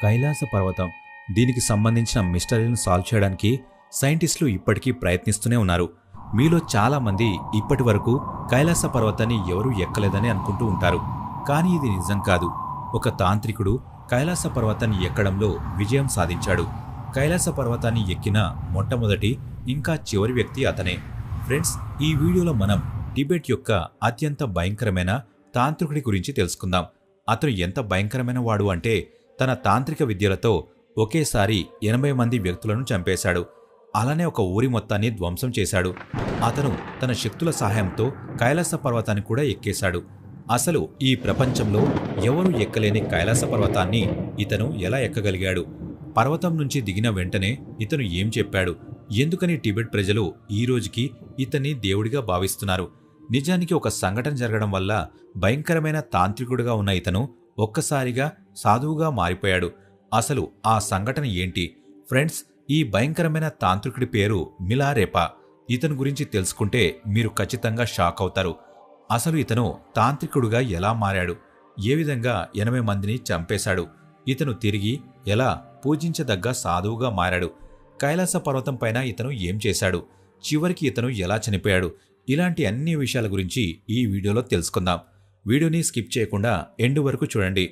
కైలాస పర్వతం. దీనికి సంబంధించిన మిస్టరీలను సాల్వ్ చేయడానికి సైంటిస్టులు ఇప్పటికీ ప్రయత్నిస్తూనే ఉన్నారు. మీలో చాలామంది ఇప్పటి వరకు కైలాస పర్వతాన్ని ఎవరూ ఎక్కలేదని అనుకుంటూ ఉంటారు. కానీ ఇది నిజం కాదు. ఒక తాంత్రికుడు కైలాస పర్వతాన్ని ఎక్కడంలో విజయం సాధించాడు. కైలాస పర్వతాన్ని ఎక్కిన మొట్టమొదటి ఇంకా చివరి వ్యక్తి అతనే. ఫ్రెండ్స్, ఈ వీడియోలో మనం టిబెట్ యొక్క అత్యంత భయంకరమైన తాంత్రికుడి గురించి తెలుసుకుందాం. అతను ఎంత భయంకరమైన వాడు అంటే తన తాంత్రిక విద్యలతో ఒకేసారి 80 మంది వ్యక్తులను చంపేశాడు. అలానే ఒక ఊరి మొత్తాన్ని ధ్వంసం చేశాడు. అతను తన శక్తుల సహాయంతో కైలాస పర్వతాన్ని కూడా ఎక్కేశాడు. అసలు ఈ ప్రపంచంలో ఎవరూ ఎక్కలేని కైలాస పర్వతాన్ని ఇతను ఎలా ఎక్కగలిగాడు? పర్వతం నుంచి దిగిన వెంటనే ఇతను ఏం చెప్పాడు? ఎందుకని టిబెట్ ప్రజలు ఈ రోజుకి ఇతన్ని దేవుడిగా భావిస్తున్నారు? నిజానికి ఒక సంఘటన జరగడం వల్ల భయంకరమైన తాంత్రికుడిగా ఉన్న ఇతను ఒక్కసారిగా సాధువుగా మారిపోయాడు. అసలు ఆ సంఘటన ఏంటి? ఫ్రెండ్స్, ఈ భయంకరమైన తాంత్రికుడి పేరు మిలారెపా. ఇతని గురించి తెలుసుకుంటే మీరు ఖచ్చితంగా షాక్ అవుతారు. అసలు ఇతను తాంత్రికుడుగా ఎలా మారాడు? ఏ విధంగా 80 మందిని చంపేశాడు? ఇతను తిరిగి ఎలా పూజించదగ్గ సాధువుగా మారాడు? కైలాస పర్వతం పైన ఇతను ఏం చేశాడు? చివరికి ఇతను ఎలా చనిపోయాడు? ఇలాంటి అన్ని విషయాల గురించి ఈ వీడియోలో తెలుసుకుందాం. వీడియోని స్కిప్ చేయకుండా ఎండ్ వరకు చూడండి.